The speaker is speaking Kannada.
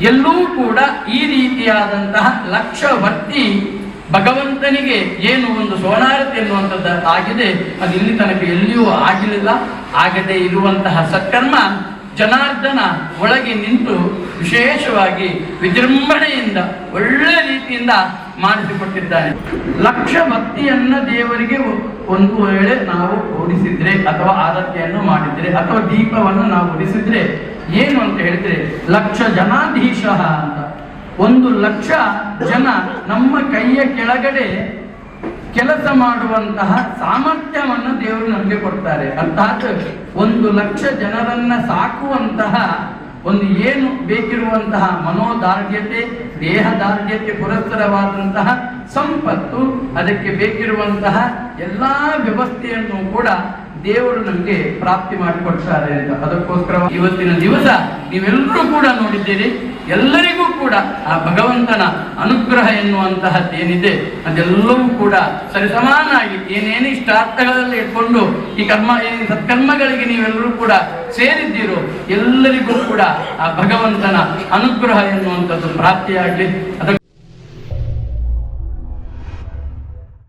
ಎಲ್ಲೂ ಕೂಡ ಈ ರೀತಿಯಾದಂತಹ ಲಕ್ಷ್ಯವರ್ತಿ ಭಗವಂತನಿಗೆ ಏನು ಒಂದು ಸೋಣಾರತಿ ಎನ್ನುವಂಥದ್ದು ಆಗಿದೆ, ಅದು ಇಲ್ಲಿ ತನಕ ಎಲ್ಲಿಯೂ ಆಗಿರಲಿಲ್ಲ. ಆಗದೆ ಇರುವಂತಹ ಸತ್ಕರ್ಮ ಜನಾರ್ದನ ಒಳಗೆ ನಿಂತು ವಿಶೇಷವಾಗಿ ವಿಜೃಂಭಣೆಯಿಂದ ಒಳ್ಳೆ ರೀತಿಯಿಂದ ಮಾಡಿಸಿಕೊಟ್ಟಿದ್ದಾನೆ. ಲಕ್ಷ ಭಕ್ತಿಯನ್ನ ದೇವರಿಗೆ ಒಂದು ವೇಳೆ ನಾವು ಉಡಿಸಿದ್ರೆ ಅಥವಾ ಆರತಿಯನ್ನು ಮಾಡಿದ್ರೆ ಅಥವಾ ದೀಪವನ್ನು ನಾವು ಉಡಿಸಿದ್ರೆ ಏನು ಅಂತ ಹೇಳಿದ್ರೆ ಲಕ್ಷ ಜನಾಧೀಶ ಅಂತ, 1,00,000 ಜನ ನಮ್ಮ ಕೈಯ ಕೆಳಗಡೆ ಕೆಲಸ ಮಾಡುವಂತಹ ಸಾಮರ್ಥ್ಯವನ್ನು ದೇವರು ನಮಗೆ ಕೊಡ್ತಾರೆ. ಅರ್ಥಾತ್ 1,00,000 ಜನರನ್ನ ಸಾಕುವಂತಹ ಒಂದು ಏನು ಬೇಕಿರುವಂತಹ ಮನೋದಾರ್ಢ್ಯತೆ, ದೇಹದಾರ್ಢ್ಯತೆ ಪುರಸ್ಸರವಾದಂತಹ ಸಂಪತ್ತು, ಅದಕ್ಕೆ ಬೇಕಿರುವಂತಹ ಎಲ್ಲಾ ವ್ಯವಸ್ಥೆಯನ್ನು ಕೂಡ ದೇವರು ನಮಗೆ ಪ್ರಾಪ್ತಿ ಮಾಡಿಕೊಡ್ತಾರೆ ಅಂತ. ಅದಕ್ಕೋಸ್ಕರ ಇವತ್ತಿನ ದಿವಸ ನೀವೆಲ್ಲರೂ ಕೂಡ ನೋಡಿದ್ದೀರಿ, ಎಲ್ಲರಿಗೂ ಕೂಡ ಆ ಭಗವಂತನ ಅನುಗ್ರಹ ಎನ್ನುವಂತಹದ್ದೇನಿದೆ ಅದೆಲ್ಲವೂ ಕೂಡ ಸರಿಸಮಾನಾಗಿ ಏನೇನು ಇಷ್ಟಾರ್ಥಗಳಲ್ಲಿ ಇಟ್ಕೊಂಡು ಈ ಸತ್ಕರ್ಮಗಳಿಗೆ ನೀವೆಲ್ಲರೂ ಕೂಡ ಸೇರಿದ್ದೀರೋ ಎಲ್ಲರಿಗೂ ಕೂಡ ಆ ಭಗವಂತನ ಅನುಗ್ರಹ ಎನ್ನುವಂಥದ್ದು ಪ್ರಾಪ್ತಿಯಾಗಲಿ. ಅದಕ್ಕೆ